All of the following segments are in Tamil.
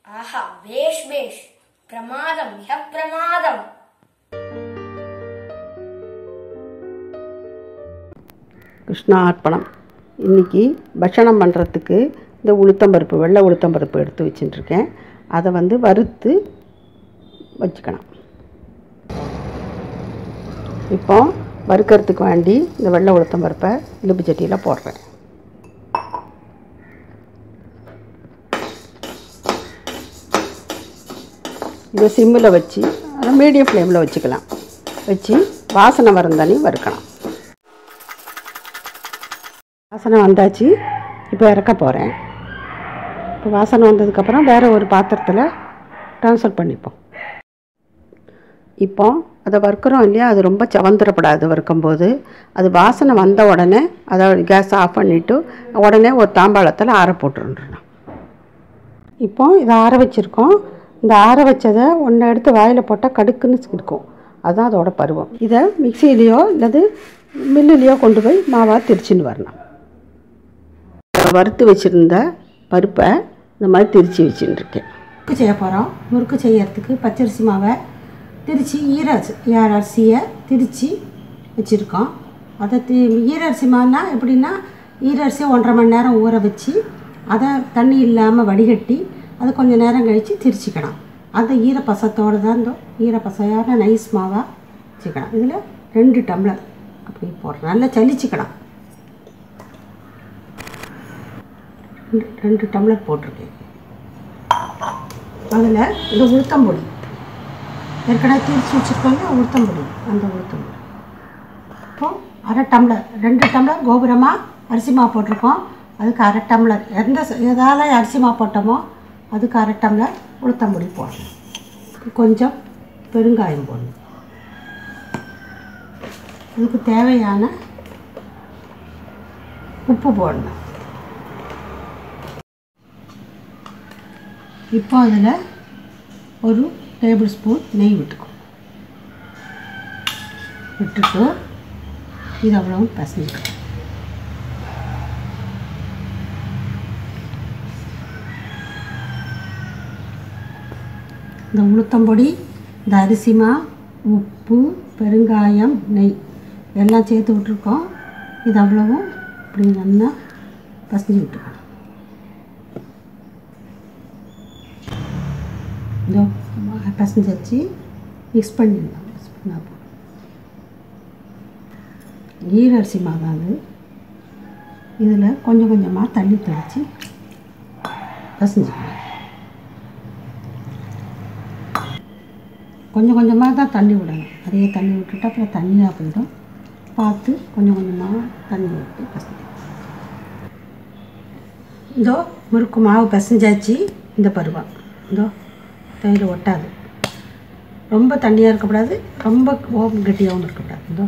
ஆஹா, பேஷ் பேஷ், பிரமாதம், மிக பிரமாதம். கிருஷ்ணா அர்ப்பணம். இன்றைக்கி பட்சணம் பண்ணுறதுக்கு இந்த உளுத்தம்பருப்பு, வெள்ளை உளுத்தம்பருப்பு எடுத்து வச்சுட்டுருக்கேன். அதை வறுத்து வச்சுக்கணும். இப்போ வறுக்கிறதுக்கு வேண்டி இந்த வெள்ளை உளுத்தம்பருப்பை இலுப்பு சட்டியில் போடுறேன். இதை சிம்மில் வச்சு அதை மீடியம் ஃப்ளேமில் வச்சுக்கலாம். வச்சு வாசனை வரந்தானே வறுக்கலாம். வாசனை வந்தாச்சு. இப்போ இறக்க போகிறேன். இப்போ வாசனை வந்ததுக்கப்புறம் வேறு ஒரு பாத்திரத்தில் ட்ரான்ஸ்ஃபர் பண்ணிப்போம். இப்போ அதை வறுக்கிறோம் இல்லையா, அது ரொம்ப சவந்துடப்படாது. வறுக்கும்போது அது வாசனை வந்த உடனே அதை கேஸ் ஆஃப் பண்ணிவிட்டு உடனே ஒரு தாம்பாளத்தில் ஆற போட்டுருந்துடணும். இப்போ இதை ஆற வச்சுருக்கோம். இந்த ஆற வச்சதை ஒன்றை எடுத்து வாயில் போட்டால் கடுக்குன்னு இருக்கும். அதுதான் அதோட பருவம். இதை மிக்சியிலையோ இல்லது மில்லுலேயோ கொண்டு போய் மாவாக திரிச்சின்னு வரணும். வறுத்து வச்சுருந்த பருப்பை இந்த மாதிரி திரித்து வச்சுட்டுருக்கேன். முறுக்கு செய்ய போகிறோம். முறுக்கு செய்யறதுக்கு பச்சரிசி மாவை திரித்து அரிசியை திரித்து வச்சுருக்கோம். அதை ஈரரிசி மாவுனா எப்படின்னா, ஈரரிசியை 1.5 மணி நேரம் ஊற வச்சு அதை தண்ணி இல்லாமல் வடிகட்டி அதை கொஞ்சம் நேரம் கழித்து திரிச்சிக்கணும். அந்த ஈரப்பசத்தோடு தான் இந்த ஈரப்பசையான நைஸ் மாவாக வச்சுக்கணும். இதில் 2 டம்ளர் அப்படி போடுறேன். நல்லா சலிச்சிக்கணும். 2 டம்ளர் போட்டிருக்கேன். அதில் இந்த உளுத்தம்பொடி ஏற்கனவே திரிச்சு வச்சுருக்கோங்க. உளுத்தம்பொடி, அந்த உளுத்தம்பொடி இப்போது 1/2 டம்ளர், 2 டம்ளர் கோபுரமாக அரிசி மாவு போட்டிருக்கோம். அதுக்கு 1/2 டம்ளர் எதால் அரிசி மாவு போட்டோமோ அதுக்கு 1/2 டம்ளர் உளுத்தம்பொடி போடணும். கொஞ்சம் பெருங்காயம் போடணும். இதுக்கு தேவையான உப்பு போடணும். இப்போ அதில் ஒரு டேபிள் ஸ்பூன் நெய் விட்டுட்டு இது அவ்வளவு பசஞ்சிக்கணும். இந்த உளுத்தம்பொடி, இந்த அரிசி மாவு, உப்பு, பெருங்காயம், நெய் எல்லாம் சேர்த்து விட்ருக்கோம். இது அவ்வளவும் இப்படி நல்லா பசஞ்சு விட்டுருக்கோம். இதோ பசஞ்சு வச்சு மிக்ஸ் பண்ணிடலாம். மிக்ஸ் பண்ணால் போதும். ஈரரிசி மாவு அது. இதில் கொஞ்சம் கொஞ்சமாக தண்ணி தெளித்து பசஞ்சுக்கலாம். கொஞ்சம் கொஞ்சமாக தான் தண்ணி விடணும். அதே தண்ணி விட்டுட்டு அப்புறம் தண்ணியாக போயிடும். பார்த்து கொஞ்சம் கொஞ்சமாக தண்ணி விட்டு பசங்க. இதோ முறுக்கு மாவு பசஞ்சாச்சு. இந்த பருவம் இதோ கையில் ஒட்டாது. ரொம்ப தண்ணியாக இருக்கக்கூடாது, ரொம்ப கட்டியாகவும் இருக்கக்கூடாது. இதோ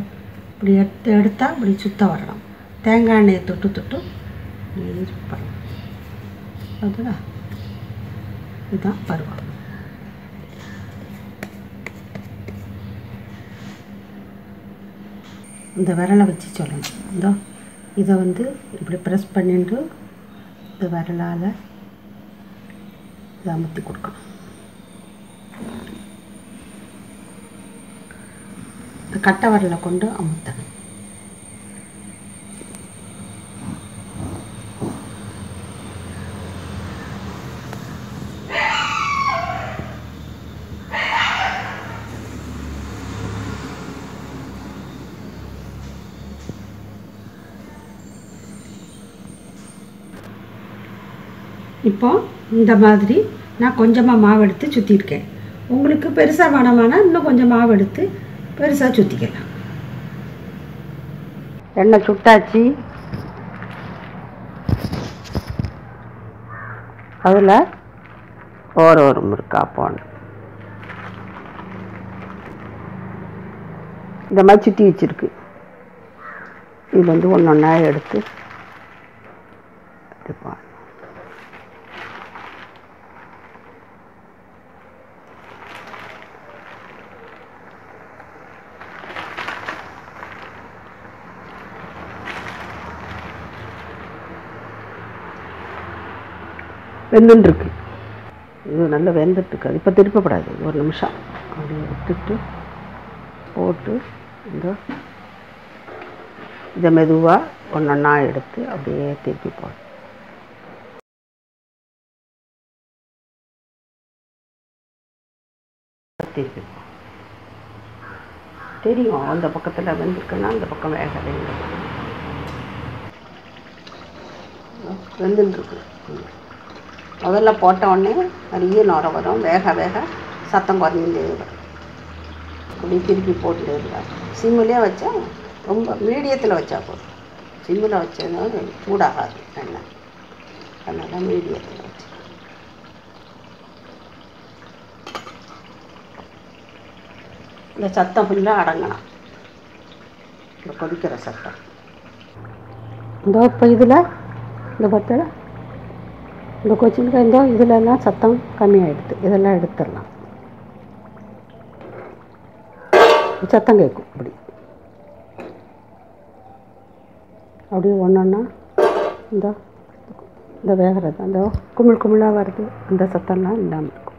இப்படி எடுத்தால் இப்படி சுத்தம் வரணும். தேங்காய் எண்ணெயை தொட்டு பண்ணணும். அதுதான் இதுதான் பருவம். இந்த விரலை வச்சு சொல்லணும். இதோ இதை இப்படி ப்ரெஸ் பண்ணிட்டு இந்த விரலால் இதை அமுத்தி கொடுக்கணும். இந்த கட்டை விரலை கொண்டு அமுத்தணும். இப்போ இந்த மாதிரி நான் கொஞ்சமாக மாவு எடுத்து சுற்றிருக்கேன். உங்களுக்கு பெருசாக வேணாமானா இன்னும் கொஞ்சம் மாவு எடுத்து பெருசாக சுற்றிக்கலாம். எண்ணெய் சுட்டாச்சு. அதில் ஒரு முறுக்கா போடணும். இந்த மாதிரி சுற்றி வச்சுருக்கு. இது ஒன்று ஒன்றா எடுத்து போடணும். வெந்துருக்கு. இது நல்லா வெந்துட்டுருக்காது. இப்போ திருப்பப்படாது, ஒரு நிமிஷம் அப்படியே விட்டுட்டு போட்டு இதை மெதுவாக ஒன்றொன்னா எடுத்து அப்படியே திருப்பி போடும். திருப்பி தெரியும் அந்த பக்கத்தில் வெந்திருக்குன்னா அந்த பக்கம் வேக வெந்துட்டுருக்கு. முதல்ல போட்ட உடனே நிறைய நுர வரும், வேக வேக சத்தம் குறைஞ்சிட்டே வரும். அப்படி திருப்பி போட்டுட்டே இருக்காது. சிம்மிலே வச்சா ரொம்ப மீடியத்தில் வச்சா போதும். சிம்மில் வச்சதுனால சூடாகாது எண்ணெய், அதனால் மீடியத்தில் வச்சு இந்த சத்தம் ஃபுல்லாக அடங்கணும். இந்த கொதிக்கிற சத்தம் இதோ இப்போ இதில் இந்த பத்தில் இந்த கொச்சினுக்கு இதோ இதிலெல்லாம் சத்தம் கம்மியாகிடுது. இதெல்லாம் எடுத்துடலாம். சத்தம் கேட்கும் அப்படி அப்படியே ஒன்றொன்னா இந்த வேகிறது அந்த குமிழ் குமிழாக வருது, அந்த சத்தம்லாம் இல்லாமல் இருக்கும்.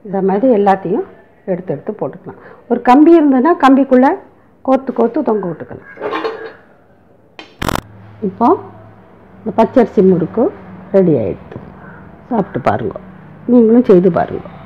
இதை மாதிரி எல்லாத்தையும் எடுத்து போட்டுக்கலாம். ஒரு கம்பி இருந்ததுன்னா கம்பிக்குள்ளே கோர்த்து தொங்க விட்டுக்கலாம். இப்போ இந்த பச்சரிசி முறுக்கு ரெடி ஆகிடுது. சாப்பிட்டு பாருங்க, நீங்களும் செய்து பாருங்கள்.